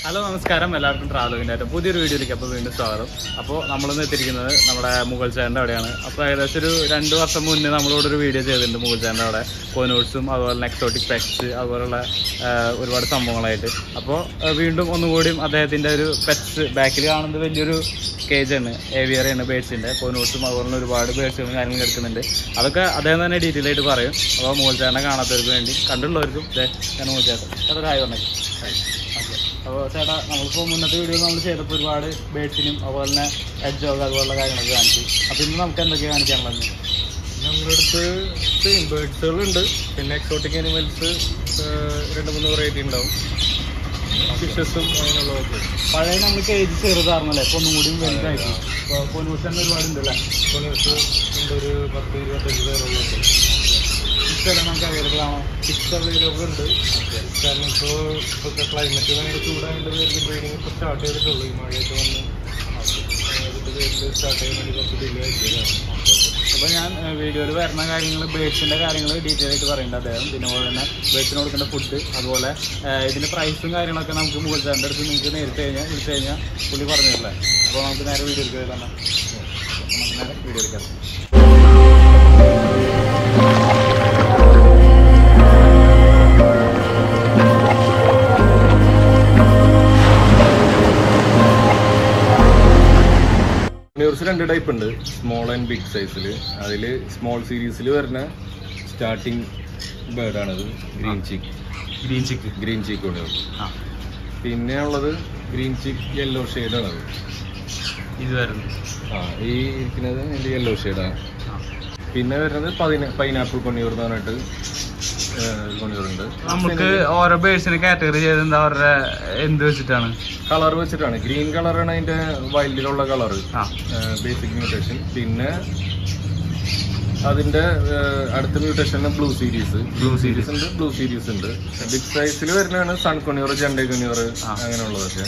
Hello നമസ്കാരം, എല്ലാവർക്കും ട്രാവലിൻ്റെ പുതിയൊരു വീഡിയോയിലേക്ക് അപ്പോൾ വീണ്ടും സ്വാഗതം. അപ്പോൾ നമ്മളിന്ന് എത്തിയിരിക്കുന്നത് നമ്മുടെ മുഗൾ ചേട്ടൻ്റെ അവിടെയാണ്. അപ്പോൾ ഏകദേശം ഒരു 2 വർഷം മുന്നേ നമ്മളോട് ഒരു വീഡിയോ ചെയ്തിട്ടുണ്ട് മുഗൾ ചേട്ടൻ്റെ അവിടെ കോനൂട്ട്സും അതുപോലെ എക്സോട്ടിക് പെറ്റ്സ് അതുപോലുള്ള ഒരുപാട് സംഭവങ്ങളായിട്ട്. അപ്പോൾ വീണ്ടും ഒന്നുകൂടിയും അദ്ദേഹത്തിൻ്റെ ഒരു പെറ്റ്സ് ബാക്കിൽ കാണുന്നത് വലിയൊരു കേജാണ്, ഏവിയറിയാണ് ബേഡ്സിൻ്റെ. കോനൂട്ട്സും അതുപോലെ ഒരുപാട് ബേഡ്സുകളും കാര്യങ്ങളും എടുക്കുന്നുണ്ട്. അതൊക്കെ അദ്ദേഹം തന്നെ ഡീറ്റെയിൽ ആയിട്ട് പറയും. അപ്പോൾ മുഗൾ ചേട്ടനെ കാണാത്തവർക്ക് വേണ്ടി കണ്ടുള്ളവർക്കും ഞാൻ മുഗൾ ചേട്ടൻ അതൊരു ഹായ് പറഞ്ഞു. അപ്പോൾ ചേട്ടാ, നമ്മളിപ്പോൾ മുന്നത്തെ വീഡിയോ നമ്മൾ ചെയ്തപ്പോൾ ഒരുപാട് ബേഡ്സിനും അതുപോലെ തന്നെ എഡ്ജോഗ് അതുപോലുള്ള കാര്യങ്ങളൊക്കെ കാണിച്ചു. അപ്പോൾ ഇന്ന് നമുക്ക് എന്തൊക്കെയാണ് കാണിക്കാനുള്ളത്? നമ്മുടെ അടുത്ത് സെയിം ബേഡ്സുകളുണ്ട്, പിന്നെ എക്സോട്ടിക് അനിമൽസ് 2-3 വെറൈറ്റി ഉണ്ടാവും, ഫിഷസും അങ്ങനെയുള്ളതൊക്കെ. പഴയ നമ്മൾ കേജ് ചെറുതായിരുന്നല്ലേ, ഇപ്പോൾ ഒന്നും കൂടി വലുതായിട്ട്. ഇപ്പോൾ കോനൂട്ട്സ് തന്നെ ഒരുപാടുണ്ടല്ലേ? കോനൂട്ട്സ് ഉണ്ട്, ഒരു 10-25 പേരുള്ളുണ്ട്. ഇഷ്ടമല്ല നമുക്ക് അവൈലബിൾ ആണോ? 6 അവൈലബിൾ ഉണ്ട്. കാരണം ഇപ്പോഴത്തെ ക്ലൈമറ്റ് ഭയങ്കര ചൂടായതിൻ്റെ പേരിൽ ബ്രീഡിങ് ഇപ്പോൾ സ്റ്റാർട്ട് ചെയ്തിട്ടുള്ളൂ. ഈ മഴയൊക്കെ വന്ന് അതിൻ്റെ പേരിൽ സ്റ്റാർട്ട് ചെയ്യാൻ വേണ്ടി കുറച്ച് ഡിലേ ആക്കിയതാണ്. അപ്പോൾ ഞാൻ വീഡിയോയിൽ വരുന്ന കാര്യങ്ങൾ, ബേഡ്സിൻ്റെ കാര്യങ്ങൾ ഡീറ്റെയിൽ ആയിട്ട് പറയുന്നുണ്ട് അദ്ദേഹം. പിന്നെ അതുപോലെ തന്നെ ബേഡ്സിന് കൊടുക്കേണ്ട ഫുഡ്, അതുപോലെ ഇതിൻ്റെ പ്രൈസും കാര്യങ്ങളൊക്കെ നമുക്ക് മുകളിൽ ചേട്ടൻ്റെ അടുത്ത് നിങ്ങൾക്ക് വിളിച്ചു കഴിഞ്ഞാൽ പുള്ളി പറഞ്ഞിട്ടില്ലേ. അപ്പോൾ നമുക്ക് നേരെ വീഡിയോ എടുക്കുക തന്നെ, നമുക്ക് നേരെ വീഡിയോ എടുക്കാം. കോനൂർസ് 2 ടൈപ്പ് ഉണ്ട്, സ്മോൾ ആൻഡ് ബിഗ് സൈസിൽ. അതിൽ സ്മോൾ സീരീസിൽ വരുന്ന സ്റ്റാർട്ടിങ് ബേർഡാണിത്, ഗ്രീൻ ചീക്ക് കോനൂർസ്. പിന്നെ ഉള്ളത് ഗ്രീൻ ചീക്ക് യെല്ലോ ഷെയ്ഡാണത്. ഇത് വരുന്നത് ഈ ഇരിക്കുന്നത് എൻ്റെ യെല്ലോ ഷെയ്ഡാണ്. പിന്നെ വരുന്നത് പൈനാപ്പിൾ കൊണിയൂർ എന്ന് പറഞ്ഞിട്ട് കൊണിയൂറുണ്ട്. നമുക്ക് ഓരോ ബേഡ്സിന് കാറ്റഗറി ചെയ്ത് എന്താ അവരുടെ എന്ത് വെച്ചിട്ടാണ്? കളർ വെച്ചിട്ടാണ്. ഗ്രീൻ കളറാണ് അതിന്റെ വൈൽഡിലുള്ള കളറ്, ബേസിക് മ്യൂട്ടേഷൻ. പിന്നെ അതിന്റെ അടുത്ത മ്യൂട്ടേഷൻ ബ്ലൂ സീരീസ് ഉണ്ട്, ബ്ലൂ സീരീസ് ഉണ്ട്. ബിഗ് സൈസിൽ വരുന്നതാണ് സൺ കൊണിയൂർ, ജണ്ടേ കൊണിയൂർ, അങ്ങനെയുള്ളതൊക്കെ.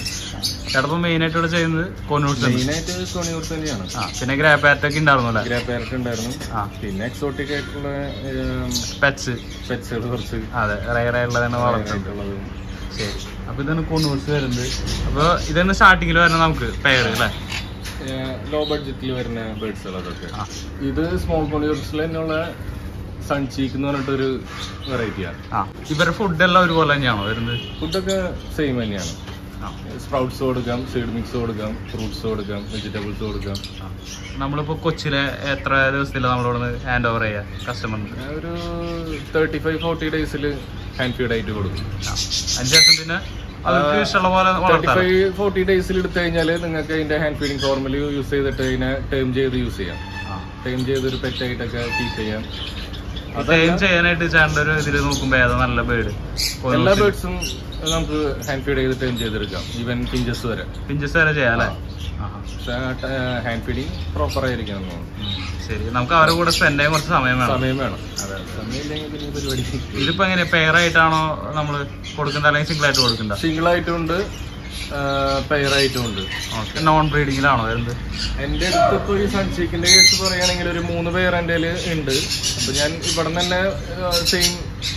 ചിലപ്പോൾ മെയിൻ ആയിട്ട് ഇവിടെ ചെയ്യുന്നത് കോനൂട്ട്സ്, മെയിനായിട്ട് കൊണിയൂർസ് തന്നെയാണ്. പിന്നെ ഗ്രേ പാരറ്റ് ഒക്കെ ഉണ്ടായിരുന്നു, ഗ്രേ പാരറ്റ് ഉണ്ടായിരുന്നു. പിന്നെ എക്സോട്ടിക് ആയിട്ടുള്ള പെറ്റ്സുകൾ കുറച്ച് റയറായിട്ടുള്ളതാണ് വളർത്തിയിട്ടുള്ളത്. ശരി, അപ്പൊ ഇതാണ് കോനൂട്ട്സ് വരുന്നത്. അപ്പൊ ഇതാണ് സ്റ്റാർട്ടിങ്ങിൽ വരുന്നത് നമുക്ക് പെയർ അല്ലേ, ലോ ബഡ്ജറ്റിൽ വരുന്ന ബേഡ്സുകൾ. അതൊക്കെ ഇത് സ്മോൾ കൊണിയൂർസിൽ തന്നെയുള്ള സൺ ചീക്ക് എന്ന് പറഞ്ഞിട്ടൊരു വെറൈറ്റിയാണ്. ഇവരുടെ ഫുഡ് എല്ലാം ഒരുപോലെ തന്നെയാണോ വരുന്നത്? ഫുഡൊക്കെ സെയിം തന്നെയാണ്. സ്പ്രൗട്ട്സ് കൊടുക്കാം, സീഡ് മിക്സ് കൊടുക്കാം, ഫ്രൂട്ട്സ് കൊടുക്കാം, വെജിറ്റബിൾസ് കൊടുക്കാം. നമ്മളിപ്പോൾ കൊച്ചിലെ എത്ര ദിവസത്തിലാണ് നമ്മളിവിടെ ഹാൻഡ് ഓവർ ചെയ്യുക കസ്റ്റമറിന്? ഒരു 35-40 ഡേയ്സിൽ ഹാൻഡ് ഫീഡ് ആയിട്ട് കൊടുക്കും. അതിനുശേഷം പിന്നെ 35-40 ഡേയ്സിൽ എടുത്തു കഴിഞ്ഞാൽ നിങ്ങൾക്ക് അതിന്റെ ഹാൻഡ് ഫീഡിങ് ഫോർമുല യൂസ് ചെയ്തിട്ട് അതിനെ ടേം ചെയ്ത് യൂസ് ചെയ്യാം. ടേം ചെയ്തൊരു പെറ്റായിട്ടൊക്കെ കീപ്പ് ചെയ്യാം. ചെയ്യാനായിട്ട് ചേട്ടൻ്റെ ഒരു ഇതിൽ നോക്കുമ്പോൾ ഏതാ നല്ല ബേർഡ്? എല്ലാ ബേർഡ്സും നമുക്ക് ഹാൻഡ് ഫീഡ് ചെയ്ത് ടേം ചെയ്തെടുക്കാം, ഈവൻ പിഞ്ചസ് വരെ ചെയ്യാം അല്ലേ? ഹാൻഡ് ഫീഡിങ് പ്രോപ്പർ ആയിരിക്കണം. ശരി, നമുക്ക് അവരുടെ കൂടെ സ്പെൻഡ് ചെയ്യാൻ കുറച്ച് സമയം വേണം. സമയമില്ലെങ്കിൽ പിന്നെ പരിപാടി. ഇതിപ്പോ എങ്ങനെ പെയർ ആയിട്ടാണോ നമ്മൾ കൊടുക്കുന്നത്, അല്ലെങ്കിൽ സിംഗിൾ ആയിട്ട് കൊടുക്കണ്ട? സിംഗിൾ ആയിട്ടും ഉണ്ട്, പെയർ ആയിട്ടും ഉണ്ട്. നോൺ ബ്രീഡിങ്ങിലാണോ വരുന്നത്? എൻ്റെ അടുത്ത് ഇപ്പോൾ ഈ സൺചീക്കിന്റെ കേസ് പറയുകയാണെങ്കിൽ ഒരു 3 പെയർ എൻ്റെ ഉണ്ട്. അപ്പൊ ഞാൻ ഇവിടെ തന്നെ സെയിം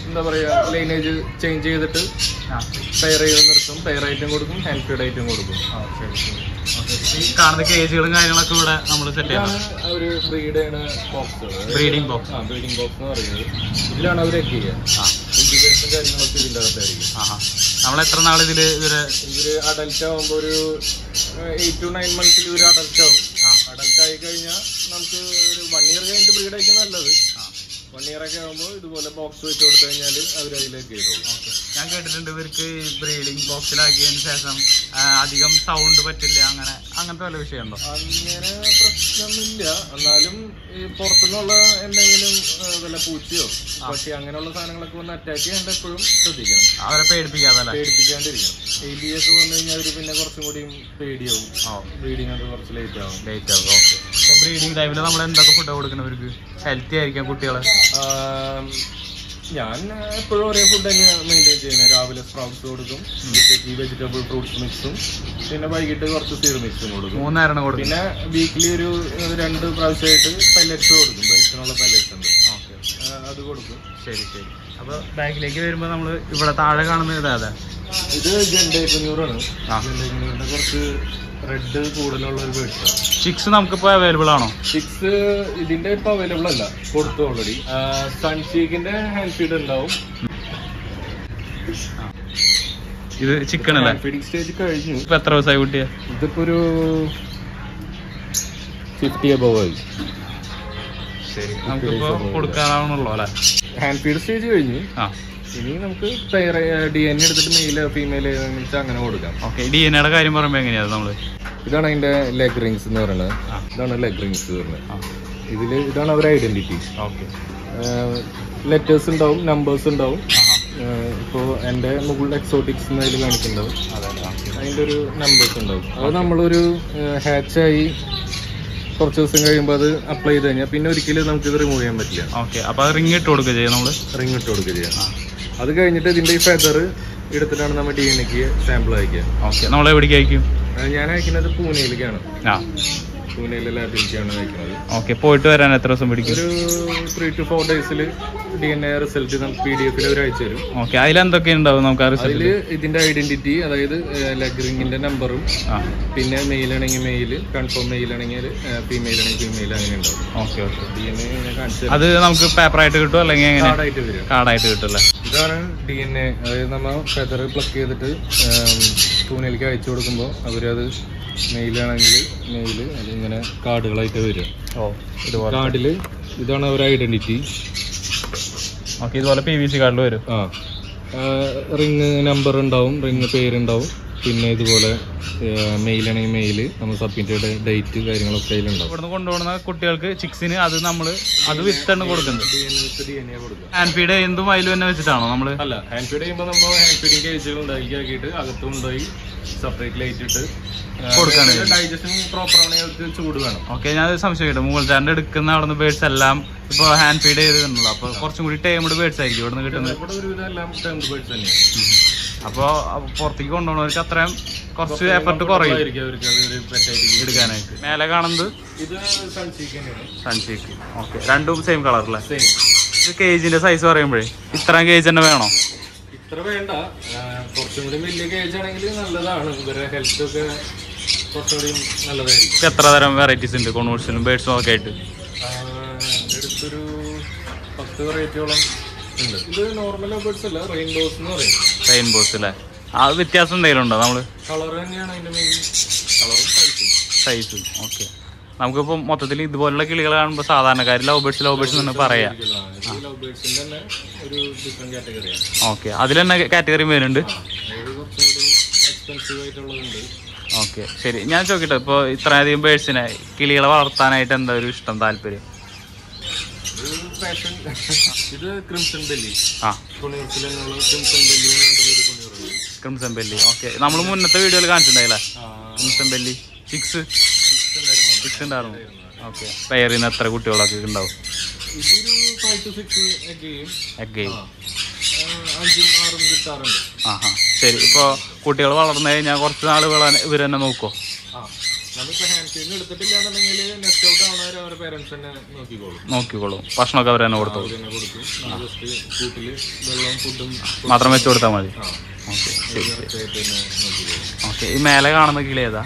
എന്താ പറയാ ലൈനേജ് ചേഞ്ച് ചെയ്തിട്ട് പെയർ ചെയ്ത് നിർത്തും. പെയർ ഐറ്റം കൊടുക്കും, ഹാൻഡ് ഫീഡ് ഐറ്റം കൊടുക്കും. ഈ കാണുന്ന കേജുകളും കാര്യങ്ങളൊക്കെ ഇവിടെ നമ്മൾ സെറ്റ് ചെയ്യണം. ഒരു ബ്രീഡിംഗ് ബോക്സ് എന്ന് പറയുന്നത്. ഇതിലാണ് അവർ എഗ് ചെയ്യുക. ഇൻക്യുബേഷൻ കാര്യങ്ങളൊക്കെ ഇതിൻ്റെ അകത്തായിരിക്കും. നമ്മൾ എത്ര നാൾ ഇവര് അഡൽട്ട് ആവുമ്പോൾ ഒരു 8 to 9 മന്ത്സിൽ ഇവർ അഡൽട്ട് ആവും. അഡൽട്ട് ആയി കഴിഞ്ഞാൽ നമുക്ക് ഒരു 1 year കഴിഞ്ഞിട്ട് ബ്രീഡ് ആയിരിക്കും നല്ലത്. 1 year ഒക്കെ ആകുമ്പോൾ ഇതുപോലെ ബോക്സ് വെച്ച് കൊടുത്തു കഴിഞ്ഞാൽ അവർ അതിലേക്ക് കയറുള്ളൂ. ഞാൻ കേട്ടിട്ടുണ്ട് ഇവർക്ക് ബ്രീഡിംഗ് ബോക്സിലാക്കിയതിന് ശേഷം അധികം സൗണ്ട് പറ്റില്ല, അങ്ങനത്തെ വല്ല വിഷയമുണ്ടോ? അങ്ങനെ പ്രശ്നമൊന്നുമില്ല. എന്നാലും ഈ പുറത്തുനിന്നുള്ള എന്തെങ്കിലും വല്ല പൂച്ചയോ പക്ഷി അങ്ങനെയുള്ള സാധനങ്ങളൊക്കെ വന്ന് അറ്റാക്ക് ചെയ്യാണ്ട് എപ്പോഴും ശ്രദ്ധിക്കണം. അവരെ പേടിപ്പിക്കാണ്ടിരിക്കണം. ABS വന്നു കഴിഞ്ഞാൽ അവർ പിന്നെ കുറച്ചും കൂടി പേടിയാവും. ബ്രീഡിംഗ് ഒക്കെ കുറച്ച് ലേറ്റ് ആവും. ഓക്കെ. അപ്പോൾ ബ്രീഡിംഗ് ടൈമിൽ നമ്മൾ എന്തൊക്കെ ഫുഡ് കൊടുക്കുന്നവർക്ക് ഹെൽത്തി ആയിരിക്കാം കുട്ടികളെ? ഞാൻ എപ്പോഴും ഒരേ ഫുഡ് തന്നെയാണ് മെയിൻറ്റെയിൻ ചെയ്യുന്നത്. രാവിലെ സ്പ്രൗട്ട്സ് കൊടുക്കും, വെജിറ്റബിൾ ഫ്രൂട്ട്സ് മിക്സും, പിന്നെ വൈകിട്ട് കുറച്ച് സീഡ് മിക്സും കൊടുക്കും. 3 നേരം കൊടുക്കും. പിന്നെ വീക്കിലി ഒരു 2 പ്രാവശ്യമായിട്ട് പെല്ലറ്റ്സ് കൊടുക്കും. ബേസിനുള്ള പെല്ലറ്റ്സ് ഉണ്ട്, അത് കൊടുക്കും. ശരി. അപ്പോൾ ബാക്കിലേക്ക് വരുമ്പോൾ നമ്മൾ ഇവിടെ താഴെ കാണുന്നത് അതെ ഇത് ജെൻഡേക്കുഞ്ഞൂറാണ്. ജെൻഡേക്കുഞ്ഞൂറിന്റെ കുറച്ച് റെഡ് കൂടുതലുള്ള ഒരു ബേഡ്സാണ്. ചിക്സ് നമുക്കിപ്പോ അവൈലബിൾ ആണോ? ചിക്സ് ഇതിന്റെ ഇപ്പൊ അവൈലബിൾ അല്ല, കൊടുത്തു ഓൾറെഡി. സൺഷീക്കിന്റെ ഹാൻഡ് ഫീഡ് ഉണ്ടാവും. ഇത് ചിക്കൻ അല്ലേ? ഫീഡിംഗ് സ്റ്റേജ് കഴിഞ്ഞു. ഇപ്പൊ എത്ര ദിവസമായി കുട്ടിയെ? ഇതിപ്പോ ഒരു 50 above ആയി. ശരി, നമുക്കിപ്പോ കൊടുക്കാനാവുന്നുള്ളൂ അല്ലെ? ഹാൻഡ് ഫീഡ് സ്റ്റേജ് കഴിഞ്ഞു. ഇനി നമുക്ക് DNA എടുത്തിട്ട് മെയില് ഫീമെയിൽ അങ്ങനെ കൊടുക്കാം. ഓക്കെ, DNA കാര്യം പറയുമ്പോ എങ്ങനെയാ നമ്മള്? ഇതാണ് അതിന്റെ ലെഗ് റിങ്സ് എന്ന് പറയുന്നത്. ഇതാണ് ലെഗ് റിങ്സ് പറയുന്നത്. ഇതില് ഇതാണ് അവരുടെ ഐഡന്റിറ്റി. ഓക്കെ, ലെറ്റേഴ്സ് ഉണ്ടാവും, നമ്പേഴ്സ് ഉണ്ടാവും. ഇപ്പോ എന്റെ മുകൾ എക്സോട്ടിക്സ് അതിൽ കാണിക്കുന്നുണ്ടാവും. അതിന്റെ ഒരു നമ്പേഴ്സ് ഉണ്ടാവും. അത് നമ്മളൊരു ഹാച്ചായി കുറച്ച് ദിവസം കഴിയുമ്പോൾ അത് അപ്ലൈ ചെയ്ത് കഴിഞ്ഞാൽ പിന്നെ ഒരിക്കലും നമുക്ക് ഇത് റിമൂവ് ചെയ്യാൻ പറ്റില്ല. ഓക്കെ, അപ്പൊ റിങ് ഇട്ട് കൊടുക്കുക ചെയ്യാം നമ്മള്? റിങ് ഇട്ട് കൊടുക്കുക ചെയ്യാം. അത് കഴിഞ്ഞിട്ട് ഇതിന്റെ ഈ ഫെദർ എടുത്തിട്ടാണ് നമ്മൾ DNAക്ക് സാമ്പിൾ അയക്കുക. ഓക്കെ, നമ്മൾ എവിടേക്ക് അയക്കും? ഞാൻ അയക്കുന്നത് പൂനെയിലേക്കാണ്. പൂനെയിലെ ലാബിലേക്കാണ് അയക്കുന്നത്. ഓക്കെ, പോയിട്ട് വരാൻ എത്ര ദിവസം പിടിക്കും? ഒരു 3 to 4 days DNA റിസൾട്ട് നമുക്ക് PDF അവർ അയച്ചു തരും. ഓക്കെ, അതിലെന്തൊക്കെ ഉണ്ടാവും നമുക്ക്? അതില് ഇതിന്റെ ഐഡന്റിറ്റി, അതായത് ലെഗ് റിങ്ങിന്റെ നമ്പറും, പിന്നെ മെയിൽ ആണെങ്കിൽ മെയിൽ, കൺഫേം മെയിൽ ആണെങ്കിൽ ഫീമെയിൽ ആണെങ്കിൽ ഫീമെയിൽ, അങ്ങനെ ഉണ്ടാവും. ഓക്കെ ഓക്കെ, DNA കാണിച്ചു. അത് നമുക്ക് പേപ്പറായിട്ട് കിട്ടും അല്ലെങ്കിൽ കാർഡായിട്ട് വരും? കാർഡായിട്ട് കിട്ടും അല്ലേ? ഇതാണ് DNA. അതായത് നമ്മൾ ഫെദർ പ്ലക്ക് ചെയ്തിട്ട് പൂനെയിലേക്ക് അയച്ചു കൊടുക്കുമ്പോൾ അവരത് മെയിലാണെങ്കിൽ മെയില്, അതിങ്ങനെ കാർഡുകളായിട്ട് വരും. കാർഡില് ഇതാണ് അവരുടെ ഐഡന്റിറ്റി. ഓക്കെ, ഇതുപോലെ PVC കാർഡിൽ വരും. റിങ് നമ്പർ ഉണ്ടാവും, റിങ് പേരുണ്ടാവും, പിന്നെ ഇതുപോലെ മെയിലാണെങ്കിൽ മെയില്, നമ്മൾ സബ്മിറ്റ് ചെയ്ത ഡേറ്റ് കാര്യങ്ങളൊക്കെ അതിലുണ്ടാവും. ഇവിടുന്ന് കൊണ്ടുപോകുന്ന കുട്ടികൾക്ക് ചിക്സിന് അത് നമ്മള് അത് വിത്താണ് കൊടുക്കുന്നത്. DNA കൊടുക്കുക. ഹാൻഡ് ഫീഡ് എന്തും അതിൽ തന്നെ വെച്ചിട്ടാണോ നമ്മള്? അല്ല, ഹാൻഡ് ഫീഡ് ചെയ്യുമ്പോൾ നമ്മൾ ഹാൻഡ് ഫീഡിങ് കേജുകൾ ഉണ്ടാക്കിയിട്ട് അകത്ത് കൊണ്ടുപോയി സെപ്പറേറ്റ് ലൈറ്റ് ഇട്ട് കൊടുക്കാണ്. ഡൈജഷൻ പ്രോപ്പർ ആണെങ്കിൽ അവർക്ക് ചൂട് വേണം. ഓക്കെ, ഞാൻ സംശയിക്കട്ടെ, മുകൾ ചാനൽ എടുക്കുന്ന അവിടെ നിന്ന് ബേഡ്സ് എല്ലാം ഇപ്പൊ ഹാൻഡ് ഫീഡ് ചെയ്തിട്ടുണ്ടല്ലോ, അപ്പൊ കുറച്ചും കൂടി ടേംഡ് ബേഡ്സ് ആയിരിക്കും ഇവിടെ നിന്ന് കിട്ടുന്നത്? ഇവിടെ ഒരുവിധം എല്ലാം ടേംഡ് ബേഡ്സ് തന്നെയാണ്. അപ്പൊ പുറത്തേക്ക് കൊണ്ടുപോകുന്നവർക്ക് അത്രയും കുറച്ച് എഫർട്ട് കുറയും എടുക്കാനായിട്ട്. മേലെ കാണുന്നത് ഇത് സൺഷീക്ക്. ഓക്കെ, രണ്ടും സെയിം കളറല്ലേ? ഇത് കേജിന്റെ സൈസ് പറയുമ്പോഴേ ഇത്രയും കേജ് തന്നെ വേണോ? ഇത്ര വേണ്ട, കുറച്ചും കൂടി വലിയ കേജ് ആണെങ്കിൽ നല്ലതാണ്. ഇവരുടെ ഹെൽത്ത് ഒക്കെ കുറച്ചും കൂടി നല്ലതായിരിക്കും. എത്ര തരം വെറൈറ്റീസ് ഉണ്ട് കൊണൂഴ്സിലും ബേഡ്സും ഒക്കെ ആയിട്ട്? എടുത്തൊരു 10 വെറൈറ്റിയോളം ഉണ്ട്. ഇത് നോർമൽ ബേഡ്സ് അല്ല, റെയിൻബോസ് എന്ന് പറയും. റെയിൻബോസ് അല്ലേ? ആ വ്യത്യാസം എന്തെങ്കിലും ഉണ്ടോ? നമ്മള് കളർ തന്നെയാണ് അതിന്റെ മെയിൻ, കളറും സൈസും. ഓക്കെ, നമുക്കിപ്പോൾ മൊത്തത്തിൽ ഇതുപോലുള്ള കിളികൾ കാണുമ്പോൾ സാധാരണക്കാർ ലവ് ബേഡ്സ് എന്ന് പറയാം. ഓക്കെ, അതിൽ തന്നെ കാറ്റഗറി വരുന്നുണ്ട്. ഓക്കെ, ശരി. ഞാൻ ചോദിക്കട്ടെ, ഇപ്പോൾ ഇത്രയധികം ബേഡ്സിനെ കിളികളെ വളർത്താനായിട്ട് എന്താ ഒരു ഇഷ്ടം, താല്പര്യം? ഇത് crimson belly. Crimson belly. Okay, നമ്മൾ മുന്നത്തെ വീഡിയോയിൽ കാണിച്ചിട്ടുണ്ടായില്ലേ ക്രിംസൺ ബെല്ലി? സിക്സ് ഉണ്ടായിരുന്നു. ഓക്കെ, പെയറിൽ നിന്ന് എത്ര കുട്ടികളൊക്കെ ഉണ്ടാവും? ശരി. ഇപ്പോൾ കുട്ടികൾ വളർന്നു കഴിഞ്ഞാൽ കുറച്ച് നാൾ ഇവർ തന്നെ നോക്കുമോ? നോക്കിക്കോളും. ഭക്ഷണമൊക്കെ അവർ തന്നെ കൊടുത്തു മാത്രം വെച്ച് കൊടുത്താൽ മതി. ഓക്കെ, ശരി. ഓക്കെ, ഈ മേലെ കാണുന്ന കിളി ഏതാ?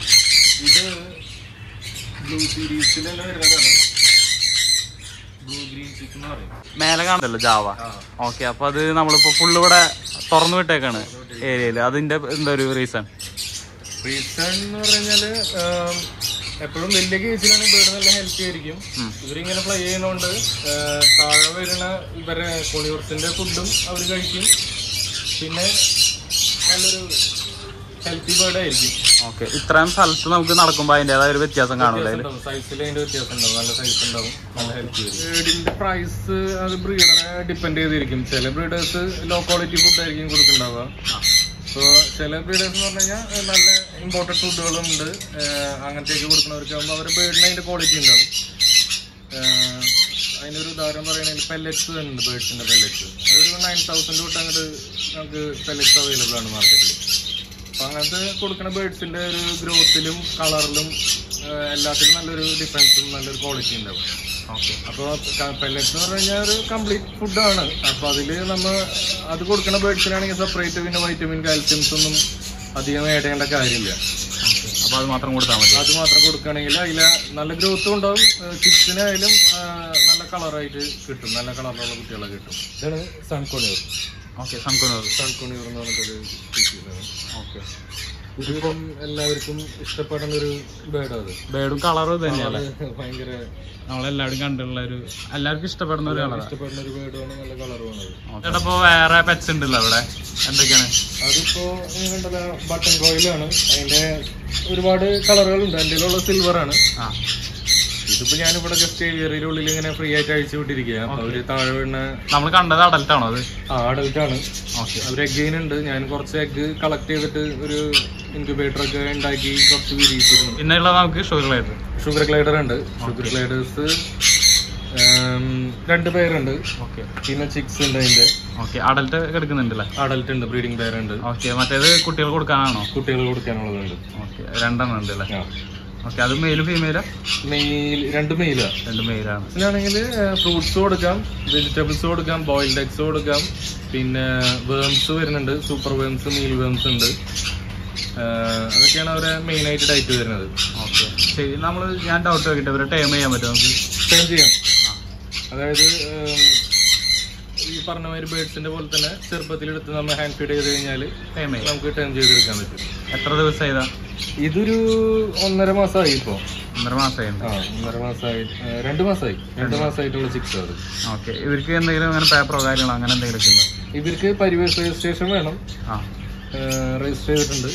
മേലെ കാണുന്നല്ലോ ജാവ. ഓക്കെ, അപ്പൊ അത് നമ്മളിപ്പോ ഫുള്ള് ഇവിടെ തുറന്നു വിട്ടേക്കാണ് ഏരിയയില്. അതിന്റെ എന്താ ഒരു റീസൺ എന്ന് പറഞ്ഞാല് എപ്പോഴും വലിയ കേസിലാണ് ബേർഡ് നല്ല ഹെൽത്തി ആയിരിക്കും. ഇവരിങ്ങനെ ഫ്ലൈ ചെയ്യുന്നതുകൊണ്ട് താഴെ വരുന്ന ഇവരെ കൊണിയൂർസിന്റെ ഫുഡും അവർ കഴിക്കും. പിന്നെ നല്ലൊരു ഹെൽത്തി ബേർഡ് ആയിരിക്കും. ഓക്കെ, ഇത്രയും സ്ഥലത്ത് നമുക്ക് നടക്കുമ്പോൾ അതിൻ്റെതായ ഒരു വ്യത്യാസം കാണില്ല? സൈസിൽ അതിന്റെ വ്യത്യാസം ഉണ്ടാവും, നല്ല സൈസ് ഉണ്ടാവും, നല്ല ഹെൽത്തി ആയിരിക്കും. ബേർഡിന്റെ പ്രൈസ് അത് ബ്രീഡറെ ഡിപ്പെൻഡ് ചെയ്തിരിക്കും. ചില ബ്രീഡേഴ്സ് ലോ ക്വാളിറ്റി ഫുഡ് ആയിരിക്കും കൊടുക്കുന്നുണ്ടാവുക. അപ്പോൾ ചില ബ്രീഡേഴ്സ് എന്ന് പറഞ്ഞു കഴിഞ്ഞാൽ നല്ല ഇമ്പോർട്ടഡ് ഫുഡുകളുണ്ട്, അങ്ങനത്തേക്ക് കൊടുക്കുന്നവർക്കാകുമ്പോൾ അവർ ബേർഡിന് അതിൻ്റെ ക്വാളിറ്റി ഉണ്ടാവും. അതിനൊരു ഉദാഹരണം പറയുകയാണെങ്കിൽ പെല്ലറ്റ്സ് ഉണ്ട്, ബേർഡ്സിൻ്റെ പെല്ലറ്റ്സ്. അതൊരു 9,000 തൊട്ട് അങ്ങോട്ട് നമുക്ക് പെല്ലറ്റ്സ് അവൈലബിൾ ആണ് മാർക്കറ്റിൽ. അപ്പം അങ്ങനത്തെ കൊടുക്കുന്ന ബേർഡ്സിൻ്റെ ഒരു ഗ്രോത്തിലും കളറിലും എല്ലാത്തിലും നല്ലൊരു ഡിഫറൻസും നല്ലൊരു ക്വാളിറ്റി ഉണ്ടാവും. ഓക്കെ. അപ്പോൾ പെല്ലറ്റ്സ് എന്ന് പറഞ്ഞു കഴിഞ്ഞാൽ ഒരു കംപ്ലീറ്റ് ഫുഡാണ്. അപ്പോൾ അതിൽ നമ്മൾ അത് കൊടുക്കുന്ന ബേഡ്സിനാണെങ്കിൽ സെപ്പറേറ്റ് പിന്നെ വൈറ്റമിൻ കാൽസ്യംസ് ഒന്നും അധികം ആഡ് ചെയ്യേണ്ട കാര്യമില്ല. അപ്പോൾ അത് മാത്രം കൊടുത്താൽ മതി. അത് മാത്രം കൊടുക്കുകയാണെങ്കിൽ അതിൽ നല്ല ഗ്രോത്തും ഉണ്ടാവും. ചിക്സിനായാലും നല്ല കളറായിട്ട് കിട്ടും, നല്ല കളറിലുള്ള കുട്ടികളെ കിട്ടും. ഇതാണ് സൺകൊണ്യൂർ. ഓക്കെ. സൺകൊണ്യൂർ എന്ന് പറഞ്ഞിട്ടൊരു സ്പീഷീസാണ്. ഓക്കെ. ഇതിപ്പം എല്ലാവർക്കും ഇഷ്ടപ്പെടുന്ന ഒരു ബേഡാണ്. ബേഡും കളറും തന്നെയാണ് ഭയങ്കര നമ്മളെല്ലാവരും കണ്ടുള്ള എല്ലാവർക്കും ഇഷ്ടപ്പെടുന്ന ഒരു കളർ, ഇഷ്ടപ്പെടുന്ന ഒരു ബേഡാണ്. നല്ല കളറുമാണ്. ചേട്ടാ ഇപ്പൊ വേറെ പെറ്റ്സ് ഉണ്ടല്ലോ അവിടെ, എന്തൊക്കെയാണ്? അതിപ്പോ കണ്ടല്ല ബട്ടൺ കോയിലാണ്. അതിന്റെ ഒരുപാട് കളറുകളുണ്ട്. എൻ്റെ ഉള്ള സിൽവർ ആണ്. ഇതിപ്പോ ഞാനിവിടെ ജസ്റ്റ് ഏവിയറിയുടെ ഉള്ളിൽ ഇങ്ങനെ ഫ്രീ ആയിട്ട് അഴിച്ചു വിട്ടിരിക്കുകയാണ്. അപ്പൊ അവര് താഴെ വീണ നമ്മൾ കണ്ടത് അഡൽട്ട് ആണോ? അത് അഡൽട്ട് ആണ്. അവര് എഗ്ഗിനുണ്ട്. ഞാൻ കുറച്ച് എഗ്ഗ് കളക്ട് ചെയ്തിട്ട് ഒരു ഇൻക്യുബേറ്റർ ഒക്കെ ഉണ്ടാക്കി കുറച്ച് വിരിയിച്ചിരുന്നു. പിന്നെ നമുക്ക് ഷുഗർ ഗ്ലൈഡർ ഉണ്ട്. ഷുഗർ ഗ്ലൈഡേഴ്സ് 2 പേരുണ്ട്. ഓക്കെ. പിന്നെ ചിക്സ് ഉണ്ട് അതിന്റെ. ഓക്കെ. അഡൽട്ട് എടുക്കുന്നുണ്ടല്ലേ? അഡൽട്ട് ഉണ്ട്, ബ്രീഡിംഗ് പെയർ ഉണ്ട്. ഓക്കെ. മറ്റേത് കുട്ടികൾ കൊടുക്കാനാണോ? കുട്ടികൾ കൊടുക്കാനുള്ളതുണ്ട്. ഓക്കെ. 2 ഉണ്ട് അല്ലേ? ഓക്കെ. അത് മെയിലും ഫീമെയിലാ? രണ്ട് മെയിലാണ്. ഇതിലാണെങ്കിൽ ഫ്രൂട്ട്സ് കൊടുക്കാം, വെജിറ്റബിൾസ് കൊടുക്കാം, ബോയിൽഡ് എഗ്സ് കൊടുക്കാം. പിന്നെ വേംസ് വരുന്നുണ്ട്, സൂപ്പർ വേംസ്, മീൽ വേംസ് ഉണ്ട്. അതൊക്കെയാണ് അവരെ മെയിൻ ആയിട്ട് ഡയറ്റ് വരുന്നത്. ഓക്കെ. ശരി. ഞാൻ ഡൗട്ട് നോക്കിയിട്ട് ഇവരെ ടൈം ചെയ്യാൻ പറ്റുമോ? നമുക്ക് ടൈം ചെയ്യാം. അതായത് ഈ പറഞ്ഞ മാതിരി ബേഡ്സിന്റെ പോലെ തന്നെ ചെറുപ്പത്തിലെടുത്ത് നമ്മൾ ഹാൻഡ് ഫീഡ് ചെയ്ത് കഴിഞ്ഞാൽ നമുക്ക് ടൈം ചെയ്തെടുക്കാൻ പറ്റും. എത്ര ദിവസം ചെയ്താ? ഇതൊരു 1.5 മാസമായി. ഇപ്പോ 1.5 മാസമായി. 1.5 മാസമായി. 2 മാസമായി. 2 മാസമായിട്ടുള്ള ചിക്സ് അത്. ഓക്കെ. ഇവർക്ക് എന്തെങ്കിലും അങ്ങനെ പേപ്പറോ കാര്യങ്ങളോ അങ്ങനെ എന്തെങ്കിലും ഉണ്ടോ? ഇവർക്ക് പരിവേഷ രജിസ്ട്രേഷൻ വേണം. രജിസ്റ്റർ ചെയ്തിട്ടുണ്ട്.